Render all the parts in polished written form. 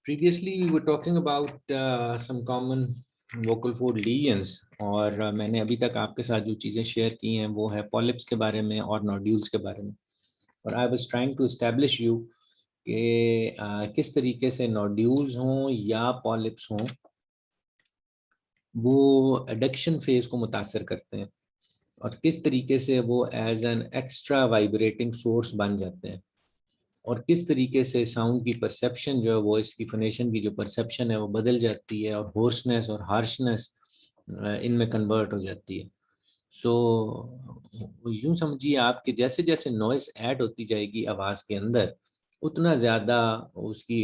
Previously, we were talking about some common vocal fold lesions और मैंने अभी तक आपके साथ जो चीज़ें शेयर की हैं वो है पॉलिप्स के बारे में और नोड्यूल्स के बारे में। और I was trying to establish you कि किस तरीके से नोड्यूल्स हों या पॉलिप्स हों वो एडक्शन फेज को मुतासर करते हैं और किस तरीके से वो as an extra vibrating source बन जाते हैं और किस तरीके से साउंड की परसेप्शन जो है वॉइस की फोनेशन की जो परसेप्शन है वो बदल जाती है और होर्सनेस और हार्शनेस इनमें कन्वर्ट हो जाती है। सो यूं समझिए आप कि जैसे जैसे नॉइस ऐड होती जाएगी आवाज़ के अंदर उतना ज़्यादा उसकी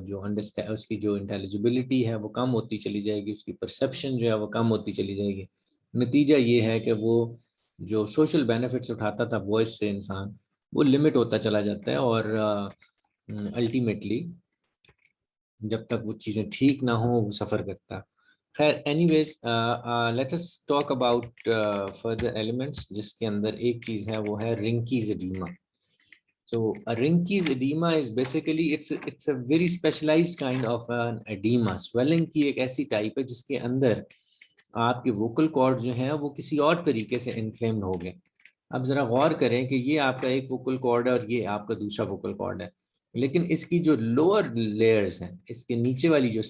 जो अंडरस्टैंड उसकी जो इंटेलिजिबिलिटी है वो कम होती चली जाएगी, उसकी परसेप्शन जो है वो कम होती चली जाएगी। नतीजा ये है कि वो जो सोशल बेनिफिट्स उठाता था वॉइस से इंसान वो लिमिट होता चला जाता है और अल्टीमेटली जब तक वो चीज़ें ठीक ना हो वो सफ़र करता है। खैर anyways let us talk about further elements जिसके अंदर एक चीज़ है वो है Rinky's edema. So a Rinke's edema is basically it's a very specialized kind of an edema. Swelling की एक ऐसी टाइप है जिसके अंदर आपके वोकल कॉर्ड जो हैं वो किसी और तरीके से इन्फ्लेम्ड हो गए। अब जरा गौर करें कि ये आपका एक वोकल कॉर्ड है और ये आपका दूसरा वोकल कॉर्ड है, लेकिन इसकी जो लोअर लेयर्स हैं, इसके नीचे वाली जो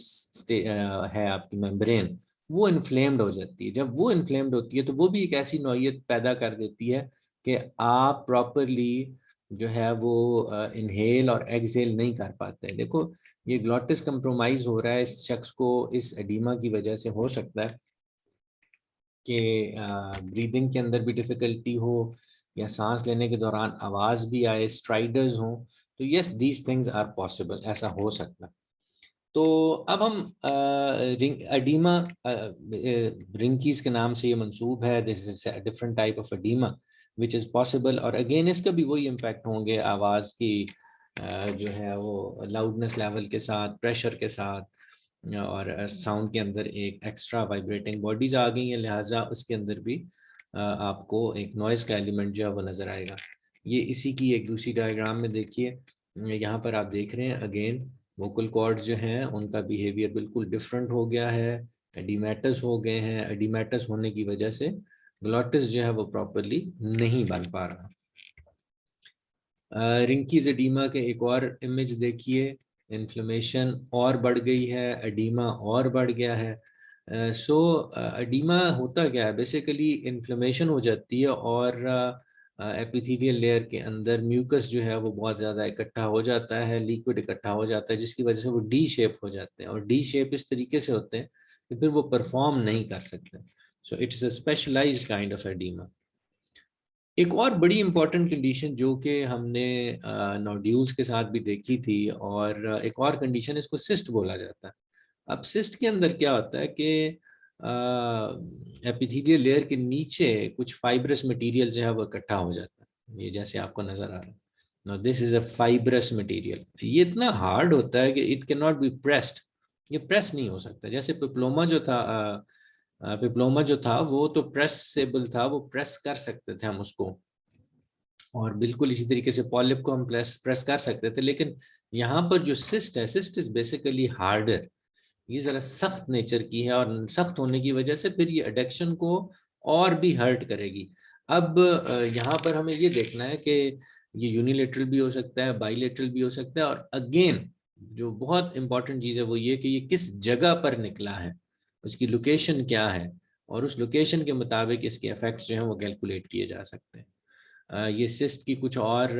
है आपकी मेम्ब्रेन, वो इन्फ्लेम्ड हो जाती है। जब वो इन्फ्लेम्ड होती है तो वो भी एक ऐसी नौइयत पैदा कर देती है कि आप प्रॉपरली जो है वो इनहेल और एक्सहेल नहीं कर पाते हैं। देखो ये ग्लॉटिस कंप्रोमाइज हो रहा है इस शख्स को इस एडीमा की वजह से। हो सकता है कि ब्रीदिंग के अंदर भी डिफिकल्टी हो या सांस लेने के दौरान आवाज़ भी आए, स्ट्राइडर्स हों, तो yes these things are possible, ऐसा हो सकता है। तो अब हम एडीमा रिंकीज के नाम से ये मंसूब है, this is different type of edema which is possible. और अगेन इसका भी वही इम्पैक्ट होंगे आवाज़ की जो है वो लाउडनेस लेवल के साथ, प्रेशर के साथ, और साउंड के अंदर एक एक्स्ट्रा वाइब्रेटिंग बॉडीज आ गई हैं, लिहाजा उसके अंदर भी आपको एक नॉइज़ का एलिमेंट जो है वो नज़र आएगा। ये इसी की एक दूसरी डायग्राम में देखिए, यहाँ पर आप देख रहे हैं अगेन वोकल कॉर्ड जो हैं उनका बिहेवियर बिल्कुल डिफरेंट हो गया है, एडिमेटस हो गए हैं। एडिमेटस होने की वजह से ग्लॉटिस जो है वो प्रॉपरली नहीं बन पा रहा। रिंकीज एडीमा के एक और इमेज देखिए, इन्फ्लेमेशन और बढ़ गई है, एडीमा और बढ़ गया है। सो एडीमा होता क्या है, बेसिकली इन्फ्लेमेशन हो जाती है और एपिथेलियल लेयर के अंदर म्यूकस जो है वो बहुत ज़्यादा इकट्ठा हो जाता है, लिक्विड इकट्ठा हो जाता है, जिसकी वजह से वो डी शेप हो जाते हैं और डी शेप इस तरीके से होते हैं कि फिर वो परफॉर्म नहीं कर सकते। So it is a specialised kind of edema. एक और बड़ी इंपॉर्टेंट कंडीशन जो कि हमने नोड्यूल्स के साथ भी देखी थी, और एक और कंडीशन इसको सिस्ट बोला जाता है। अब सिस्ट के अंदर क्या होता है कि एपिथेलियल लेयर के नीचे कुछ फाइब्रस मटेरियल जो है वो इकट्ठा हो जाता है, ये जैसे आपको नजर आ रहा है। Now this is a fibrous material. ये इतना हार्ड होता है कि it can not be pressed, ये प्रेस नहीं हो सकता। जैसे पिप्लोमा जो था, पिप्लोमा जो था वो तो प्रेसेबल था, वो प्रेस कर सकते थे हम उसको, और बिल्कुल इसी तरीके से पॉलिप को हम प्रेस कर सकते थे। लेकिन यहाँ पर जो सिस्ट है, सिस्ट इज बेसिकली हार्डर, ये जरा सख्त नेचर की है और सख्त होने की वजह से फिर ये एडिक्शन को और भी हर्ट करेगी। अब यहाँ पर हमें ये देखना है कि ये यूनिलेटरल भी हो सकता है, बाईलेटरल भी हो सकता है, और अगेन जो बहुत इंपॉर्टेंट चीज़ है वो ये कि ये किस जगह पर निकला है, उसकी लोकेशन क्या है, और उस लोकेशन के मुताबिक इसके इफेक्ट्स जो हैं वो कैलकुलेट किए जा सकते हैं। ये सिस्ट की कुछ और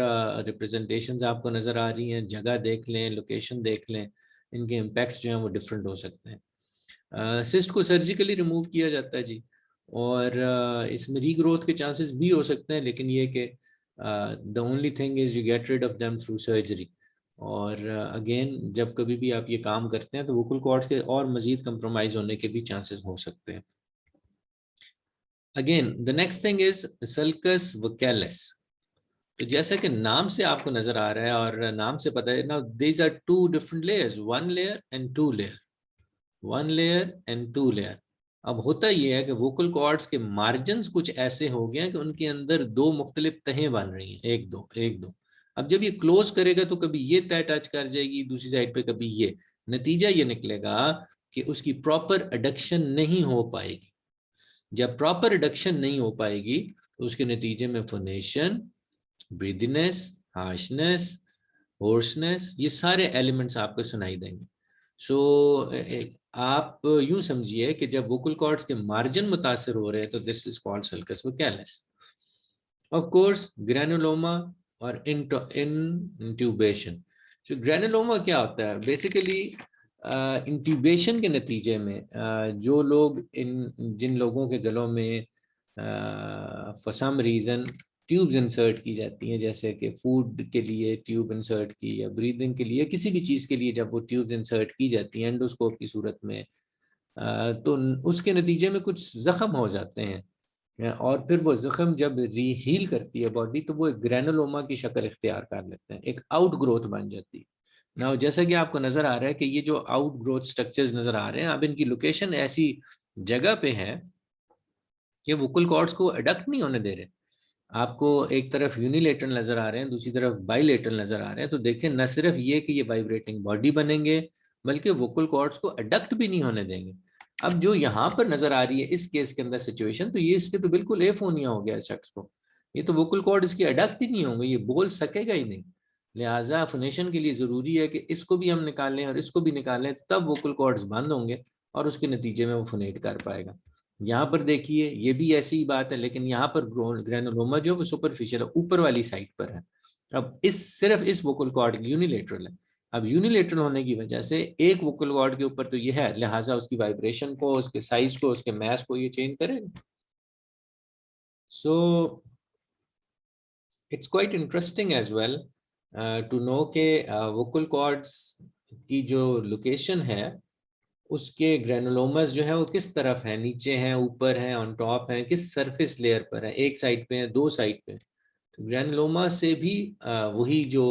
रिप्रेजेंटेशंस आपको नज़र आ रही हैं, जगह देख लें, लोकेशन देख लें, इनके इम्पैक्ट्स जो हैं वो डिफरेंट हो सकते हैं। सिस्ट को सर्जिकली रिमूव किया जाता है जी, और इसमें रीग्रोथ के चांसेस भी हो सकते हैं, लेकिन ये कि the only thing is you get rid of them through surgery. और अगेन जब कभी भी आप ये काम करते हैं तो वोकल कॉर्ड्स के और मजीद कंप्रोमाइज होने के भी चांसेस हो सकते हैं। Again the next thing is sulcus vocalis. तो जैसा कि नाम से आपको नजर आ रहा है और नाम से पता है ना, these are two different layers, one layer and two layer, one layer and two layer. अब होता यह है कि वोकल कॉर्ड्स के मार्जिन्स कुछ ऐसे हो गए हैं कि उनके अंदर दो मुख्तलिफ तहें बन रही हैं, एक दो। अब जब ये क्लोज करेगा तो कभी ये तह टच कर जाएगी दूसरी साइड पे, कभी ये, नतीजा ये निकलेगा कि उसकी प्रॉपर एडक्शन नहीं हो पाएगी। जब प्रॉपर एडक्शन नहीं हो पाएगी तो उसके नतीजे में फोनेशन, ब्रीदिनेस, हार्शनेस, होर्सनेस, ये सारे एलिमेंट्स आपको सुनाई देंगे। सो आप यूं समझिए कि जब वोकल कॉर्ड्स के मार्जिन मुतासर हो रहे हैं तो this is called sulcus vocalis. Of course granuloma और इंट्यूबेशन। तो ग्रैनुलोमा क्या होता है? बेसिकली इंट्यूबेशन के नतीजे में जो लोग जिन लोगों के गलों में for some reason tubes insert की जाती हैं, जैसे कि फूड के लिए ट्यूब इंसर्ट की या ब्रीदिंग के लिए, किसी भी चीज़ के लिए जब वो ट्यूब्स इंसर्ट की जाती हैं एंडोस्कोप की सूरत में, तो उसके नतीजे में कुछ जख्म हो जाते हैं और फिर वो जख्म जब रीहील करती है बॉडी तो वो एक ग्रैनुलोमा की शक्ल इख्तियार कर लेते हैं, एक आउट ग्रोथ बन जाती है ना। जैसा कि आपको नजर आ रहा है कि ये जो आउट ग्रोथ स्ट्रक्चर्स नजर आ रहे हैं, अब इनकी लोकेशन ऐसी जगह पे है कि वोकल कॉर्ड्स को अडक्ट नहीं होने दे रहे। आपको एक तरफ यूनिलेटरल नजर आ रहे हैं, दूसरी तरफ बाईलेटरल नजर आ रहे हैं, तो देखें न सिर्फ ये कि ये वाइब्रेटिंग बॉडी बनेंगे बल्कि वोकल कॉर्ड्स को अडक्ट भी नहीं होने देंगे। अब जो यहाँ पर नजर आ रही है इस केस के अंदर सिचुएशन, तो ये इसके तो बिल्कुल एफोनिया हो गया इस शख्स को। ये तो वोकल कॉर्ड इसकी अडक्ट ही नहीं होंगे, ये बोल सकेगा ही नहीं। लिहाजा फोनेशन के लिए जरूरी है कि इसको भी हम निकालें और इसको भी निकालें, तब वोकल कॉर्ड्स बंद होंगे और उसके नतीजे में वो फोनेट कर पाएगा। यहाँ पर देखिए ये भी ऐसी ही बात है, लेकिन यहाँ पर ग्रेनुलोमा जो है वो सुपरफिशियल है, ऊपर वाली साइड पर है। अब इस सिर्फ इस वोकल कॉर्ड यूनिलेटरल है। अब यूनिलेटरल होने की वजह से एक वोकल कॉर्ड के ऊपर तो ये है, लिहाजा उसकी वाइब्रेशन को, उसके साइज को, उसके मैस को ये चेंज करेगा। So it's quite interesting as well to know के वोकल कॉर्ड्स की जो लोकेशन है उसके ग्रेनुलोमस जो है वो किस तरफ है, नीचे है, ऊपर है, ऑन टॉप है, किस सरफेस लेयर पर है, एक साइड पे है, दो साइड पे। तो ग्रेनुलोमा से भी वही जो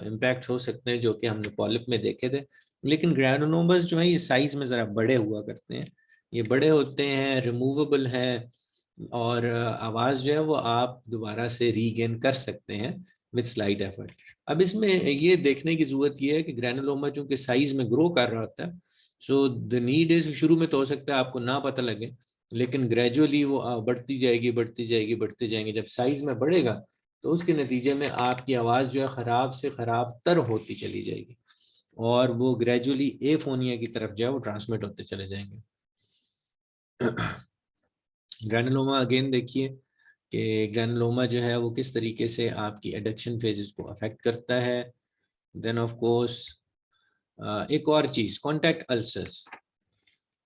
इम्पैक्ट हो सकते हैं जो कि हमने पॉलिप में देखे थे, लेकिन ग्रेनुलोमस जो है ये साइज में जरा बड़े हुआ करते हैं, ये बड़े होते हैं, रिमूवेबल है, और आवाज जो है वो आप दोबारा से रीगेन कर सकते हैं विद स्लाइट एफर्ट। अब इसमें ये देखने की जरूरत ये है कि ग्रेनुलोमा चूंकि साइज में ग्रो कर रहा होता है, सो द नीड इज, शुरू में तो हो सकता है आपको ना पता लगे, लेकिन ग्रेजुअली वो बढ़ती जाएगी, बढ़ती जाएगी, बढ़ती जाएंगी। जब साइज में बढ़ेगा तो उसके नतीजे में आपकी आवाज़ जो है ख़राब से ख़राब तर होती चली जाएगी और वो ग्रेजुअली एफोनिया की तरफ जो है वो ट्रांसमिट होते चले जाएंगे। ग्रैनुलोमा अगेन देखिए कि ग्रैनुलोमा जो है वो किस तरीके से आपकी एडक्शन फेजेस को अफेक्ट करता है। देन ऑफ कोर्स एक और चीज़, कॉन्टैक्ट अल्सर्स।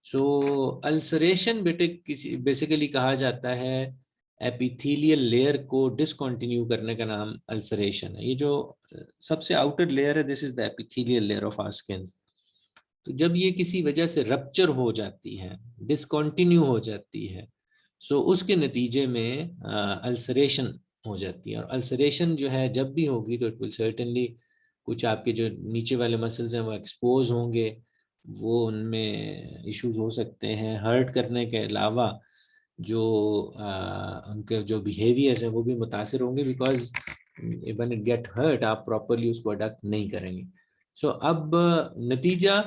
सो अल्सरेशन बेसिकली कहा जाता है एपिथेलियल लेयर को डिसकंटिन्यू करने का नाम अल्सरेशन है। ये जो सबसे आउटर लेयर है, this is the epithelial layer of our skin. तो जब ये किसी वजह से रप्चर हो जाती है, डिसकंटिन्यू हो जाती है, सो उसके नतीजे में अल्सरेशन हो जाती है। और अल्सरेशन जो है जब भी होगी तो इट विल सर्टेनली कुछ आपके जो नीचे वाले मसल्स हैं वो एक्सपोज होंगे, वो उनमें इश्यूज हो सकते हैं। हर्ट करने के अलावा जो उनके जो बिहेवियर्स हैं वो भी मुतासिर होंगे, because when it get hurt आप प्रॉपरली उसको अडॉप्ट नहीं करेंगे। सो अब नतीजा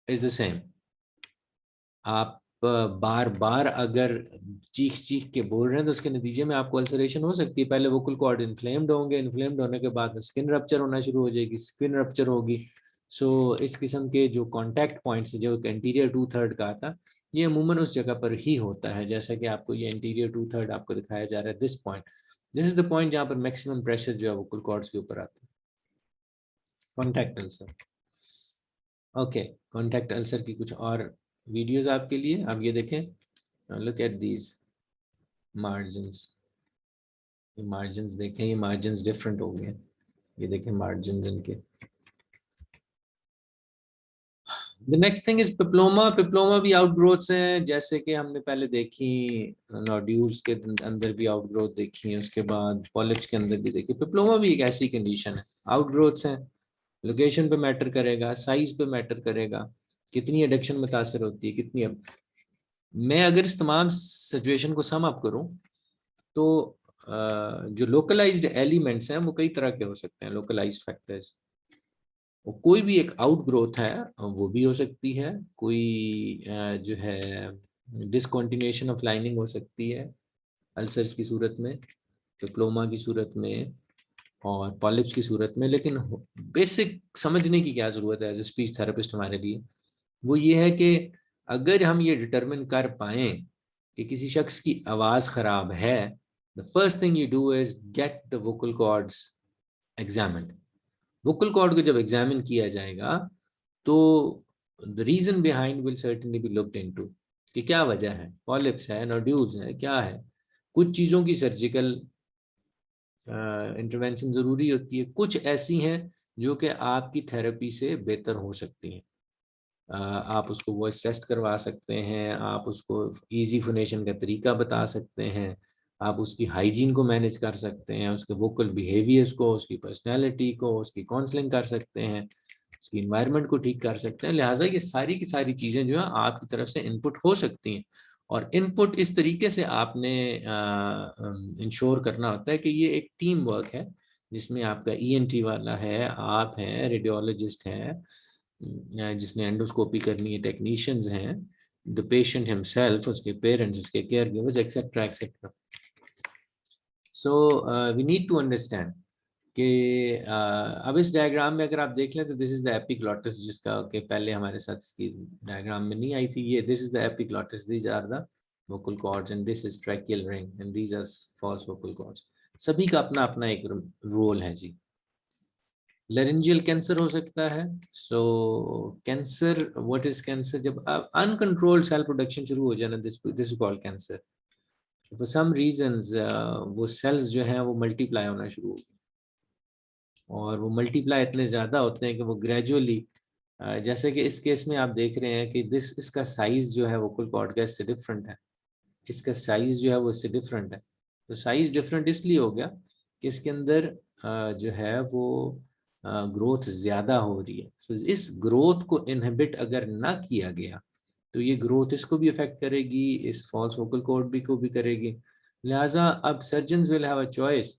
इज द सेम। आप बार बार अगर चीख चीख के बोल रहे हैं तो उसके नतीजे में आपको अल्सरेशन हो सकती है। पहले वोकल कॉर्ड इन्फ्लेम्ड होंगे, इन्फ्लेम्ड होने के बाद स्किन रप्चर होना शुरू हो जाएगी, स्किन रप्चर होगी। सो इस किस्म के जो कॉन्टैक्ट पॉइंट्स जो एंटीरियर 2/3 का आता, ये अमूमन उस जगह पर ही होता है, जैसा कि आपको ये एंटीरियर 2/3 आपको दिखाया जा रहा है। This point, this is the point जहाँ पर मैक्सिमम प्रेशर जो है वोकल कॉर्ड्स के ऊपर आता है। Contact ulcer, okay. Contact ulcer की कुछ और वीडियोस आपके लिए, आप ये देखें, लुक एट दीज मार्जिन्स। ये मार्जिन्स देखें, ये मार्जिन्स डिफरेंट हो गए, ये देखें मार्जिन्स इनके। The next thing is papilloma. Papilloma भी आउटग्रोथ्स हैं, जैसे कि हमने पहले देखी नोड्यूल्स के अंदर भी आउटग्रोथ देखी है, उसके बाद पॉलिप्स के अंदर भी देखी। पिप्लोमा भी एक ऐसी कंडीशन है, आउटग्रोथ्स हैं, लोकेशन पे मैटर करेगा, साइज पे मैटर करेगा, कितनी एडक्शन मुतासर होती है, कितनी। अब मैं अगर इस तमाम सिचुएशन को सम अप करूं तो जो लोकलाइज्ड एलिमेंट्स हैं वो कई तरह के हो सकते हैं, लोकलाइज्ड फैक्टर्स। और कोई भी एक आउट ग्रोथ है वो भी हो सकती है, कोई जो है डिसकंटिन्यूएशन ऑफ लाइनिंग हो सकती है अल्सर्स की सूरत में, डिप्लोमा की सूरत में और पॉलिप्स की सूरत में। लेकिन बेसिक समझने की क्या ज़रूरत है एज ए स्पीच थेरेपिस्ट हमारे लिए, वो ये है कि अगर हम ये डिटरमिन कर पाएँ कि किसी शख्स की आवाज़ ख़राब है, the first thing you do is get the vocal cords examined. Vocal cord को जब एग्जामिन किया जाएगा तो the reason behind will certainly be looked into कि क्या वजह है, पॉलिप्स है, नोड्यूल्स है, क्या है। कुछ चीज़ों की सर्जिकल इंटरवेंशन ज़रूरी होती है, कुछ ऐसी हैं जो कि आपकी थेरेपी से बेहतर हो सकती हैं। आप उसको वॉइस टेस्ट करवा सकते हैं, आप उसको इजी फोनेशन का तरीका बता सकते हैं, आप उसकी हाइजीन को मैनेज कर सकते हैं, उसके वोकल बिहेवियर्स को, उसकी पर्सनैलिटी को, उसकी काउंसलिंग कर सकते हैं, उसकी इन्वायरमेंट को ठीक कर सकते हैं। लिहाजा ये सारी की सारी चीज़ें जो है आपकी तरफ से इनपुट हो सकती हैं, और इनपुट इस तरीके से आपने इंश्योर करना होता है कि ये एक टीम वर्क है जिसमें आपका ईएनटी वाला है, आप हैं, रेडियोलॉजिस्ट हैं जिसने एंडोस्कोपी करनी है, टेक्नीशियंस हैं, द पेशेंट हिमसेल्फ, उसके पेरेंट्स, उसके caregivers, etcetera etcetera. So we need to understand कि अब इस डायग्राम में अगर आप देख लें तो दिस इज द एपिग्लॉटिस, जिसका कि पहले हमारे साथ इसकी डायग्राम में नहीं आई थी। ये this is the epiglottis, these are the vocal cords and this is tracheal ring and these are false vocal cords. सभी का अपना अपना एक रोल है जी। लेरेंजियल कैंसर हो सकता है। So cancer, what is cancer? जब अनकंट्रोल्ड सेल प्रोडक्शन शुरू हो जाए, this is called cancer. For some reasons वो सेल्स जो हैं वो मल्टीप्लाई होना शुरू हो गए, और वो मल्टीप्लाई इतने ज़्यादा होते हैं कि वो ग्रेजुअली, जैसे कि इस केस में आप देख रहे हैं कि इसका साइज जो है वोकल कॉर्ड का इससे डिफरेंट है, इसका साइज जो है वो इससे डिफरेंट है। तो साइज डिफरेंट इसलिए हो गया कि इसके अंदर जो है वो ग्रोथ ज़्यादा हो रही है। तो इस ग्रोथ को इनहिबिट अगर ना किया गया तो ये ग्रोथ इसको भी अफेक्ट करेगी, इस फॉल्स वोकल कॉर्ड भी को भी करेगी। लिहाजा अब surgeons will have a choice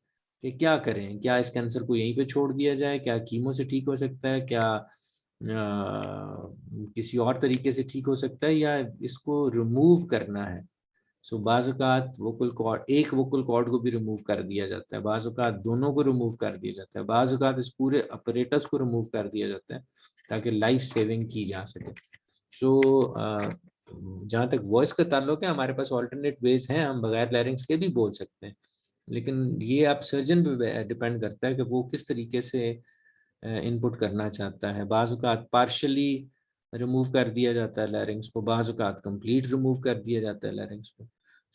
कि क्या करें, क्या इस कैंसर को यहीं पे छोड़ दिया जाए, क्या कीमो से ठीक हो सकता है, क्या किसी और तरीके से ठीक हो सकता है, या इसको रिमूव करना है। सो बाज़-औक़ात वोकल कॉर्ड, एक वोकल कॉर्ड को भी रिमूव कर दिया जाता है, बाज़-औक़ात दोनों को रिमूव कर दिया जाता है, बाज़-औक़ात इस पूरे अपरेटस को रिमूव कर दिया जाता है ताकि लाइफ सेविंग की जा सके। सो जहाँ तक वॉइस का ताल्लुक है, हमारे पास ऑल्टरनेट वेज हैं, हम बगैर लैरिंग्स के भी बोल सकते हैं, लेकिन ये आप सर्जन पे डिपेंड करता है कि वो किस तरीके से इनपुट करना चाहता है। बाज़-औक़ात पार्शियली रिमूव कर दिया जाता है लैरिंग्स को, बाज़-औक़ात कंप्लीट रिमूव कर दिया जाता है लैरिंग्स को।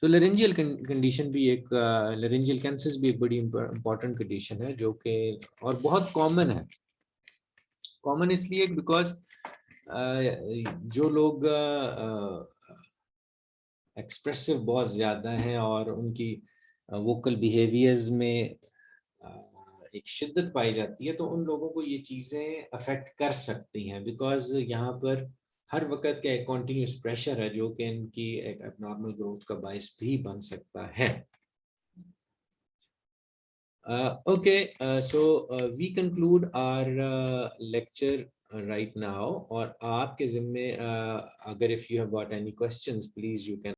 सो लारिंजियल कंडीशन भी एक, लारिंजियल कैंसर्स भी एक बड़ी इंपॉर्टेंट कंडीशन है जो कि और बहुत कॉमन है। कॉमन इसलिए बिकॉज जो लोग एक्सप्रेसिव बहुत ज़्यादा हैं और उनकी वोकल बिहेवियर्स में एक शिद्दत पाई जाती है, तो उन लोगों को ये चीज़ें अफेक्ट कर सकती हैं, बिकॉज यहाँ पर हर वक्त का एक कॉन्टिन्यूस प्रेशर है जो कि इनकी एक एबनॉर्मल ग्रोथ का बायस भी बन सकता है। Okay, so we conclude our lecture right now, और आपके ज़िम्मे अगर if you have got any questions please you can